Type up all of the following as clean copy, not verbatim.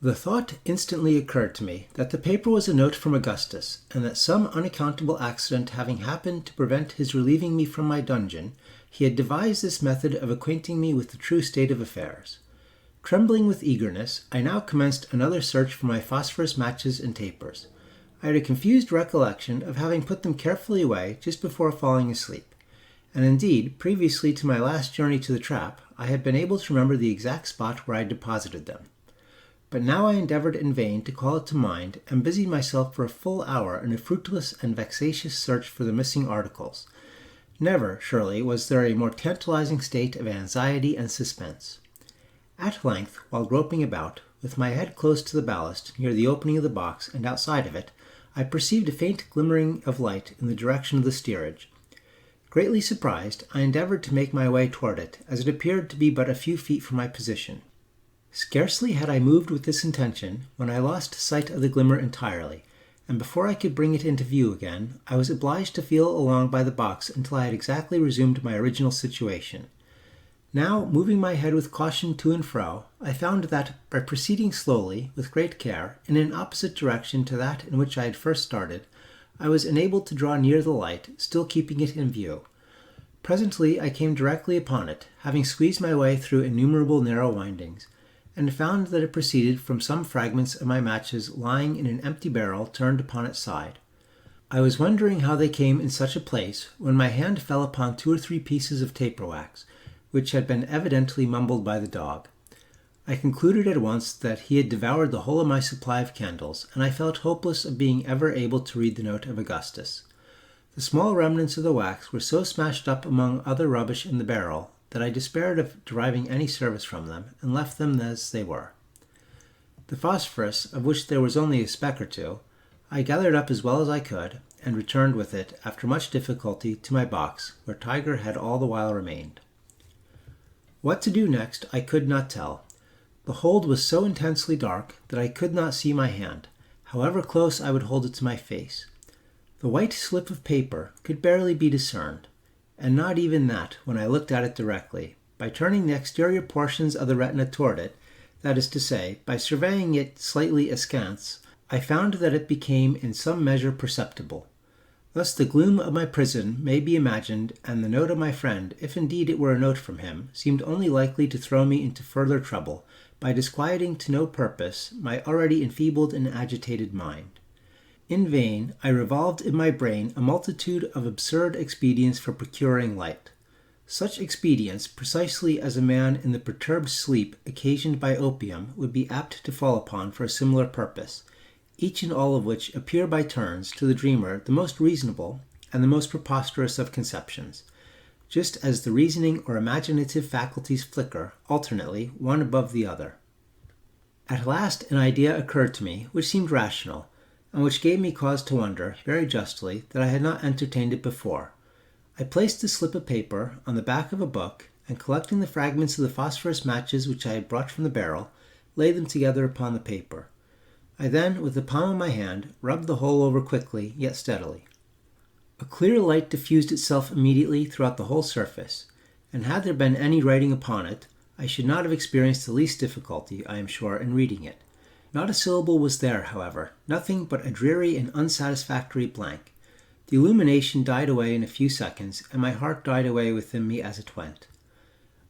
The thought instantly occurred to me that the paper was a note from Augustus, and that some unaccountable accident having happened to prevent his relieving me from my dungeon, he had devised this method of acquainting me with the true state of affairs. Trembling with eagerness, I now commenced another search for my phosphorus matches and tapers. I had a confused recollection of having put them carefully away just before falling asleep, and indeed, previously to my last journey to the trap, I had been able to remember the exact spot where I had deposited them. But now I endeavored in vain to call it to mind, and busied myself for a full hour in a fruitless and vexatious search for the missing articles. Never, surely, was there a more tantalizing state of anxiety and suspense. At length, while groping about, with my head close to the ballast near the opening of the box and outside of it, I perceived a faint glimmering of light in the direction of the steerage. Greatly surprised, I endeavored to make my way toward it, as it appeared to be but a few feet from my position. Scarcely had I moved with this intention when I lost sight of the glimmer entirely, and before I could bring it into view again, I was obliged to feel along by the box until I had exactly resumed my original situation. Now, moving my head with caution to and fro, I found that, by proceeding slowly, with great care, in an opposite direction to that in which I had first started, I was enabled to draw near the light, still keeping it in view. Presently I came directly upon it, having squeezed my way through innumerable narrow windings, and found that it proceeded from some fragments of my matches lying in an empty barrel turned upon its side. I was wondering how they came in such a place, when my hand fell upon 2 or 3 pieces of taper wax, which had been evidently mumbled by the dog. I concluded at once that he had devoured the whole of my supply of candles, and I felt hopeless of being ever able to read the note of Augustus. The small remnants of the wax were so smashed up among other rubbish in the barrel that I despaired of deriving any service from them, and left them as they were. The phosphorus, of which there was only a speck or two, I gathered up as well as I could, and returned with it, after much difficulty, to my box, where Tiger had all the while remained. What to do next I could not tell. The hold was so intensely dark that I could not see my hand, however close I would hold it to my face. The white slip of paper could barely be discerned, and not even that when I looked at it directly. By turning the exterior portions of the retina toward it, that is to say, by surveying it slightly askance, I found that it became in some measure perceptible. Thus the gloom of my prison may be imagined, and the note of my friend, if indeed it were a note from him, seemed only likely to throw me into further trouble, by disquieting to no purpose my already enfeebled and agitated mind. In vain I revolved in my brain a multitude of absurd expedients for procuring light. Such expedients, precisely as a man in the perturbed sleep occasioned by opium would be apt to fall upon for a similar purpose, each and all of which appear by turns to the dreamer the most reasonable and the most preposterous of conceptions, just as the reasoning or imaginative faculties flicker alternately one above the other. At last an idea occurred to me which seemed rational, and which gave me cause to wonder, very justly, that I had not entertained it before. I placed the slip of paper on the back of a book, and collecting the fragments of the phosphorus matches which I had brought from the barrel, laid them together upon the paper. I then, with the palm of my hand, rubbed the whole over quickly, yet steadily. A clear light diffused itself immediately throughout the whole surface, and had there been any writing upon it, I should not have experienced the least difficulty, I am sure, in reading it. Not a syllable was there, however, nothing but a dreary and unsatisfactory blank. The illumination died away in a few seconds, and my heart died away within me as it went.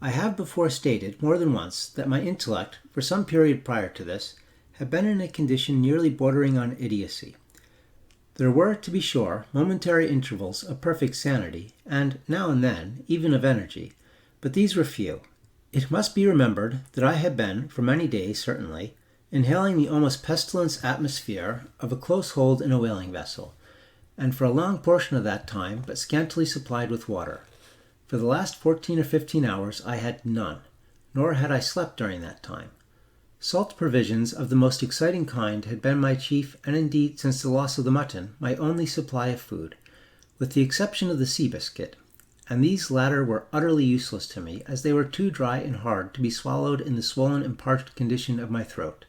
I have before stated, more than once, that my intellect, for some period prior to this, had been in a condition nearly bordering on idiocy. There were, to be sure, momentary intervals of perfect sanity, and, now and then, even of energy, but these were few. It must be remembered that I had been, for many days certainly, inhaling the almost pestilence atmosphere of a close hold in a whaling vessel, and for a long portion of that time but scantily supplied with water. For the last 14 or 15 hours I had none, nor had I slept during that time. Salt provisions of the most exciting kind had been my chief, and indeed, since the loss of the mutton, my only supply of food, with the exception of the sea biscuit, and these latter were utterly useless to me, as they were too dry and hard to be swallowed in the swollen and parched condition of my throat.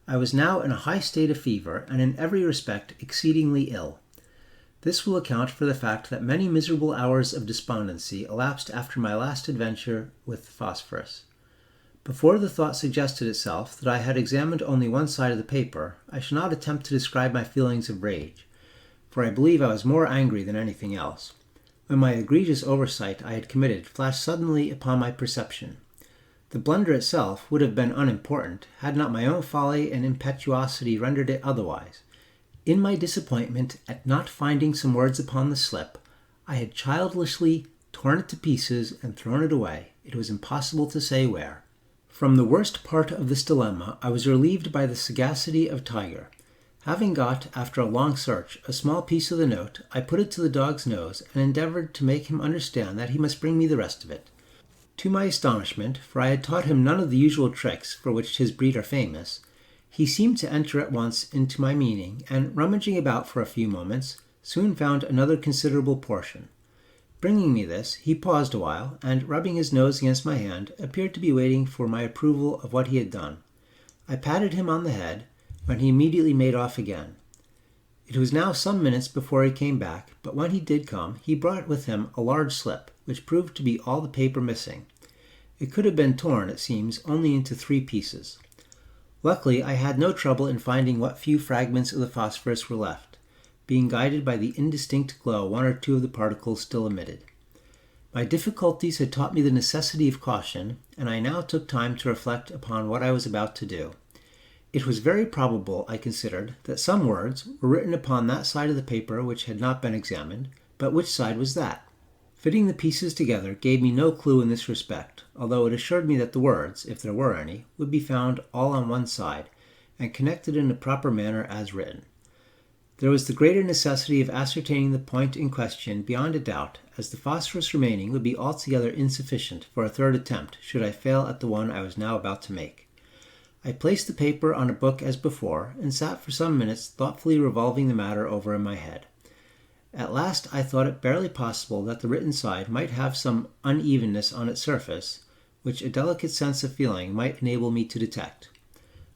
I was now in a high state of fever, and in every respect exceedingly ill. This will account for the fact that many miserable hours of despondency elapsed after my last adventure with phosphorus. Before the thought suggested itself that I had examined only one side of the paper, I shall not attempt to describe my feelings of rage, for I believe I was more angry than anything else, when my egregious oversight I had committed flashed suddenly upon my perception. The blunder itself would have been unimportant had not my own folly and impetuosity rendered it otherwise. In my disappointment at not finding some words upon the slip, I had childishly torn it to pieces and thrown it away, it was impossible to say where. From the worst part of this dilemma I was relieved by the sagacity of Tiger. Having got, after a long search, a small piece of the note, I put it to the dog's nose and endeavored to make him understand that he must bring me the rest of it. To my astonishment, for I had taught him none of the usual tricks for which his breed are famous, he seemed to enter at once into my meaning, and rummaging about for a few moments, soon found another considerable portion. Bringing me this, he paused a while, and, rubbing his nose against my hand, appeared to be waiting for my approval of what he had done. I patted him on the head, when he immediately made off again. It was now some minutes before he came back, but when he did come, he brought with him a large slip, which proved to be all the paper missing. It could have been torn, it seems, only into 3 pieces. Luckily, I had no trouble in finding what few fragments of the phosphorus were left, being guided by the indistinct glow 1 or 2 of the particles still emitted. My difficulties had taught me the necessity of caution, and I now took time to reflect upon what I was about to do. It was very probable, I considered, that some words were written upon that side of the paper which had not been examined, but which side was that? Fitting the pieces together gave me no clue in this respect, although it assured me that the words, if there were any, would be found all on one side, and connected in a proper manner as written. There was the greater necessity of ascertaining the point in question beyond a doubt, as the phosphorus remaining would be altogether insufficient for a 3rd attempt should I fail at the one I was now about to make. I placed the paper on a book as before, and sat for some minutes thoughtfully revolving the matter over in my head. At last I thought it barely possible that the written side might have some unevenness on its surface, which a delicate sense of feeling might enable me to detect.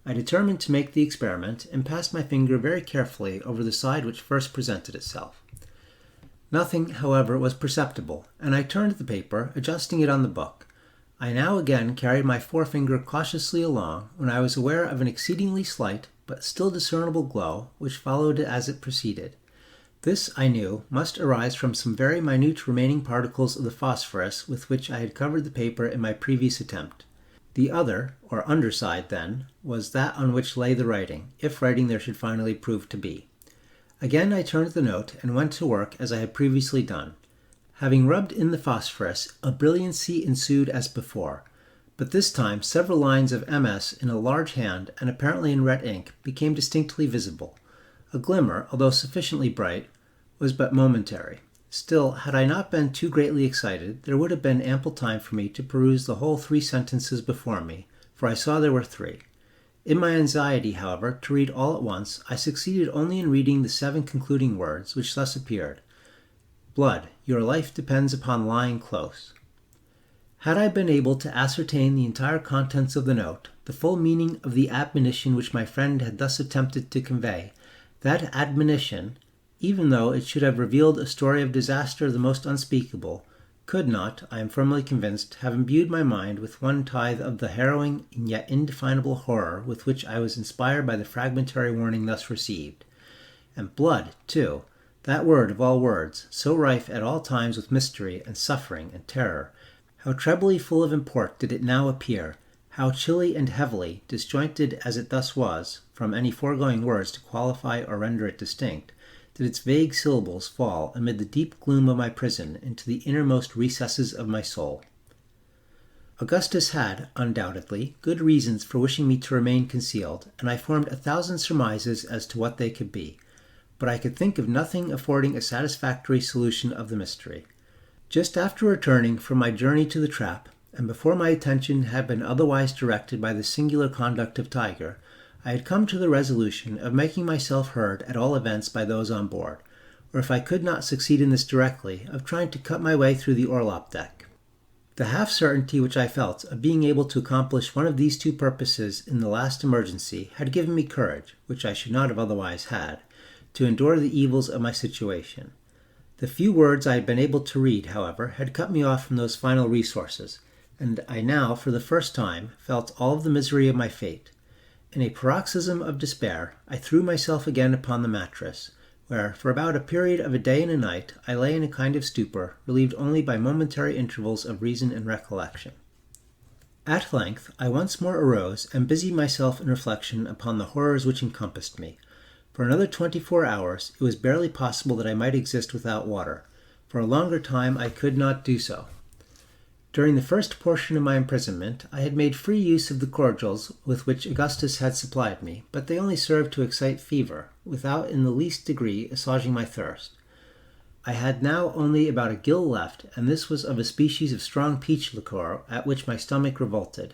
I determined to make the experiment, and passed my finger very carefully over the side which first presented itself. Nothing, however, was perceptible, and I turned the paper, adjusting it on the book. I now again carried my forefinger cautiously along, when I was aware of an exceedingly slight, but still discernible glow, which followed as it proceeded. This, I knew, must arise from some very minute remaining particles of the phosphorus with which I had covered the paper in my previous attempt. The other, or under side, then, was that on which lay the writing, if writing there should finally prove to be. Again I turned the note, and went to work as I had previously done. Having rubbed in the phosphorus, a brilliancy ensued as before, but this time several lines of MS in a large hand, and apparently in red ink, became distinctly visible. A glimmer, although sufficiently bright, was but momentary. Still, had I not been too greatly excited, there would have been ample time for me to peruse the whole 3 sentences before me, for I saw there were 3. In my anxiety, however, to read all at once, I succeeded only in reading the 7 concluding words, which thus appeared: "Blood, your life depends upon lying close." Had I been able to ascertain the entire contents of the note, the full meaning of the admonition which my friend had thus attempted to convey, that admonition, even though it should have revealed a story of disaster the most unspeakable, could not, I am firmly convinced, have imbued my mind with 1/10 of the harrowing and yet indefinable horror with which I was inspired by the fragmentary warning thus received. And blood, too, that word of all words, so rife at all times with mystery and suffering and terror, how trebly full of import did it now appear, how chilly and heavily, disjointed as it thus was, from any foregoing words to qualify or render it distinct, did its vague syllables fall amid the deep gloom of my prison into the innermost recesses of my soul. Augustus had, undoubtedly, good reasons for wishing me to remain concealed, and I formed 1,000 surmises as to what they could be, but I could think of nothing affording a satisfactory solution of the mystery. Just after returning from my journey to the trap, and before my attention had been otherwise directed by the singular conduct of Tiger, I had come to the resolution of making myself heard at all events by those on board, or if I could not succeed in this directly, of trying to cut my way through the orlop deck. The half-certainty which I felt of being able to accomplish one of these 2 purposes in the last emergency had given me courage, which I should not have otherwise had, to endure the evils of my situation. The few words I had been able to read, however, had cut me off from those final resources. and I now, for the first time, felt all of the misery of my fate. In a paroxysm of despair, I threw myself again upon the mattress, where, for about a period of a day and a night, I lay in a kind of stupor, relieved only by momentary intervals of reason and recollection. At length, I once more arose and busied myself in reflection upon the horrors which encompassed me. For another 24 hours, it was barely possible that I might exist without water. For a longer time, I could not do so. During the first portion of my imprisonment, I had made free use of the cordials with which Augustus had supplied me, but they only served to excite fever, without in the least degree assuaging my thirst. I had now only about a gill left, and this was of a species of strong peach liqueur, at which my stomach revolted.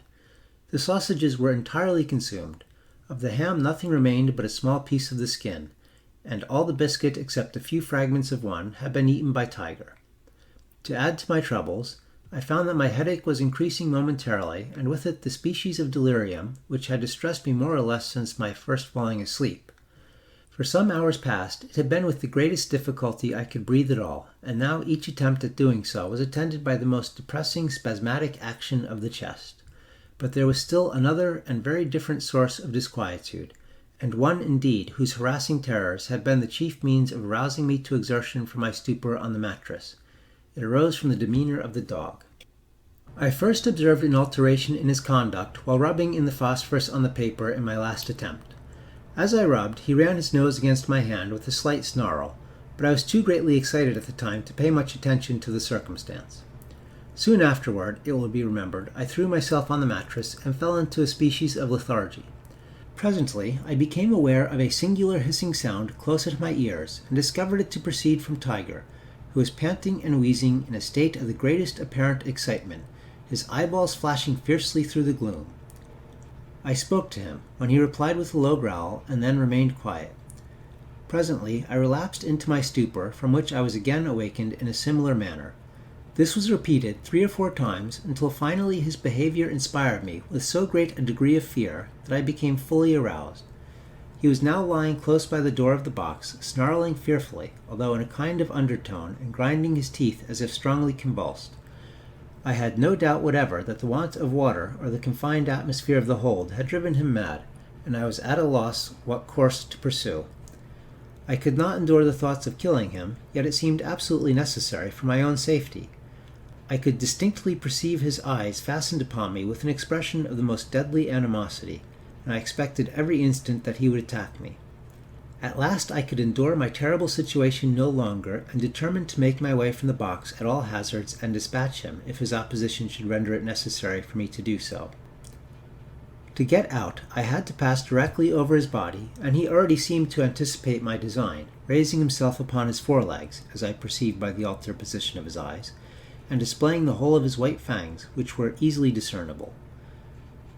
The sausages were entirely consumed. Of the ham nothing remained but a small piece of the skin, and all the biscuit except a few fragments of one had been eaten by Tiger. To add to my troubles, I found that my headache was increasing momentarily, and with it the species of delirium, which had distressed me more or less since my first falling asleep. For some hours past, it had been with the greatest difficulty I could breathe at all, and now each attempt at doing so was attended by the most depressing spasmodic action of the chest. But there was still another and very different source of disquietude, and one indeed whose harassing terrors had been the chief means of arousing me to exertion from my stupor on the mattress. It arose from the demeanor of the dog. I first observed an alteration in his conduct while rubbing in the phosphorus on the paper in my last attempt. As I rubbed, he ran his nose against my hand with a slight snarl, but I was too greatly excited at the time to pay much attention to the circumstance. Soon afterward, it will be remembered, I threw myself on the mattress and fell into a species of lethargy. Presently, I became aware of a singular hissing sound close at my ears, and discovered it to proceed from Tiger, who was panting and wheezing in a state of the greatest apparent excitement, his eyeballs flashing fiercely through the gloom. I spoke to him, when he replied with a low growl, and then remained quiet. Presently I relapsed into my stupor, from which I was again awakened in a similar manner. This was repeated 3 or 4 times, until finally his behavior inspired me with so great a degree of fear that I became fully aroused. He was now lying close by the door of the box, snarling fearfully, although in a kind of undertone, and grinding his teeth as if strongly convulsed. I had no doubt whatever that the want of water or the confined atmosphere of the hold had driven him mad, and I was at a loss what course to pursue. I could not endure the thoughts of killing him, yet it seemed absolutely necessary for my own safety. I could distinctly perceive his eyes fastened upon me with an expression of the most deadly animosity, and I expected every instant that he would attack me. At last I could endure my terrible situation no longer, and determined to make my way from the box at all hazards and dispatch him, if his opposition should render it necessary for me to do so. To get out, I had to pass directly over his body, and he already seemed to anticipate my design, raising himself upon his forelegs, as I perceived by the altered position of his eyes, and displaying the whole of his white fangs, which were easily discernible.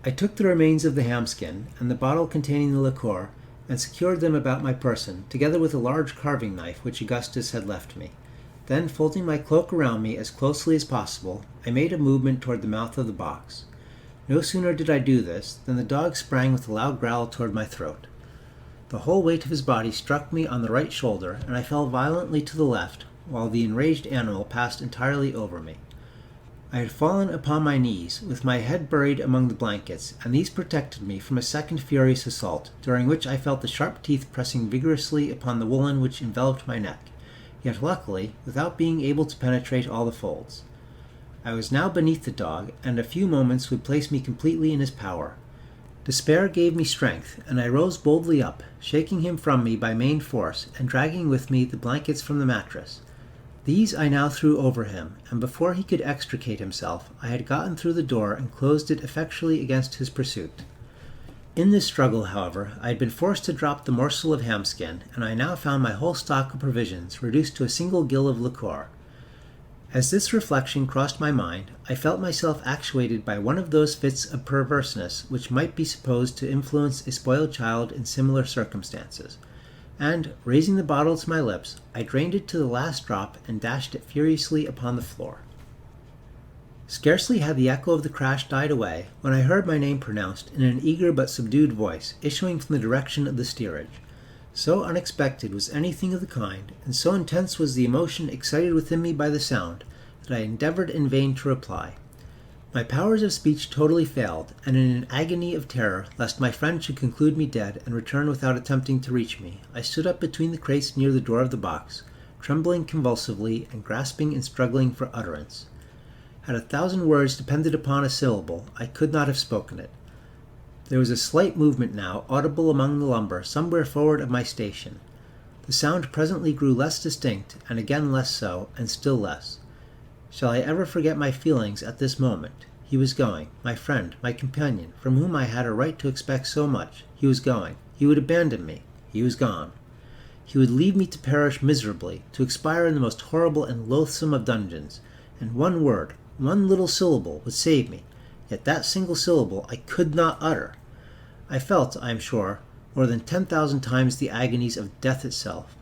I took the remains of the ham-skin, and the bottle containing the liqueur, and secured them about my person, together with a large carving knife which Augustus had left me. Then, folding my cloak around me as closely as possible, I made a movement toward the mouth of the box. No sooner did I do this than the dog sprang with a loud growl toward my throat. The whole weight of his body struck me on the right shoulder, and I fell violently to the left, while the enraged animal passed entirely over me. I had fallen upon my knees, with my head buried among the blankets, and these protected me from a second furious assault, during which I felt the sharp teeth pressing vigorously upon the woolen which enveloped my neck, yet luckily without being able to penetrate all the folds. I was now beneath the dog, and a few moments would place me completely in his power. Despair gave me strength, and I rose boldly up, shaking him from me by main force, and dragging with me the blankets from the mattress. These I now threw over him, and before he could extricate himself, I had gotten through the door and closed it effectually against his pursuit. In this struggle, however, I had been forced to drop the morsel of ham-skin, and I now found my whole stock of provisions reduced to a single gill of liqueur. As this reflection crossed my mind, I felt myself actuated by one of those fits of perverseness which might be supposed to influence a spoiled child in similar circumstances, and, raising the bottle to my lips, I drained it to the last drop and dashed it furiously upon the floor. Scarcely had the echo of the crash died away when I heard my name pronounced in an eager but subdued voice issuing from the direction of the steerage. So unexpected was anything of the kind, and so intense was the emotion excited within me by the sound, that I endeavored in vain to reply. My powers of speech totally failed, and in an agony of terror, lest my friend should conclude me dead and return without attempting to reach me, I stood up between the crates near the door of the box, trembling convulsively and grasping and struggling for utterance. Had 1,000 words depended upon a syllable, I could not have spoken it. There was a slight movement now audible among the lumber somewhere forward of my station. The sound presently grew less distinct, and again less so, and still less. Shall I ever forget my feelings at this moment? He was going, my friend, my companion, from whom I had a right to expect so much. He was going. He would abandon me. He was gone. He would leave me to perish miserably, to expire in the most horrible and loathsome of dungeons. And one word, one little syllable, would save me. Yet that single syllable I could not utter. I felt, I am sure, more than 10,000 times the agonies of death itself.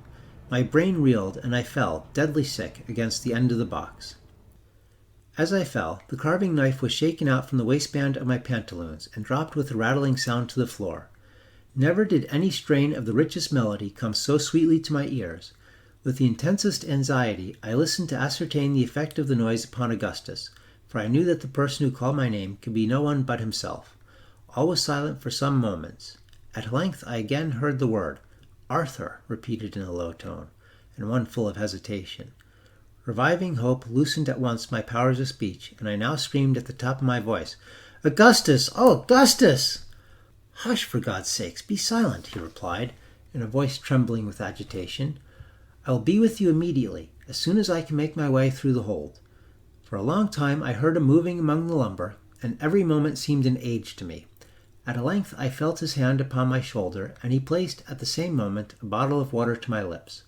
My brain reeled, and I fell, deadly sick, against the end of the box. As I fell, the carving knife was shaken out from the waistband of my pantaloons and dropped with a rattling sound to the floor. Never did any strain of the richest melody come so sweetly to my ears. With the intensest anxiety, I listened to ascertain the effect of the noise upon Augustus, for I knew that the person who called my name could be no one but himself. All was silent for some moments. At length I again heard the word, "Arthur," repeated in a low tone, and one full of hesitation. Reviving hope loosened at once my powers of speech, and I now screamed at the top of my voice, "Augustus! Oh, Augustus!" "Hush, for God's sake, be silent," he replied, in a voice trembling with agitation. "I will be with you immediately, as soon as I can make my way through the hold." For a long time I heard him moving among the lumber, and every moment seemed an age to me. At length I felt his hand upon my shoulder, and he placed at the same moment a bottle of water to my lips.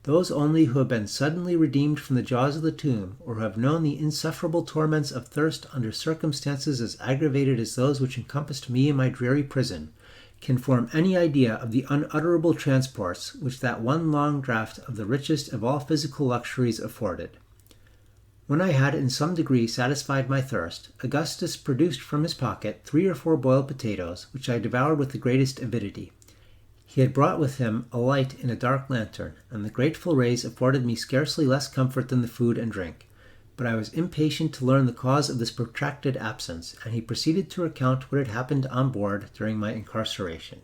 Those only who have been suddenly redeemed from the jaws of the tomb, or who have known the insufferable torments of thirst under circumstances as aggravated as those which encompassed me in my dreary prison, can form any idea of the unutterable transports which that one long draught of the richest of all physical luxuries afforded. When I had in some degree satisfied my thirst, Augustus produced from his pocket 3 or 4 boiled potatoes, which I devoured with the greatest avidity. He had brought with him a light in a dark lantern, and the grateful rays afforded me scarcely less comfort than the food and drink. But I was impatient to learn the cause of this protracted absence, and he proceeded to recount what had happened on board during my incarceration.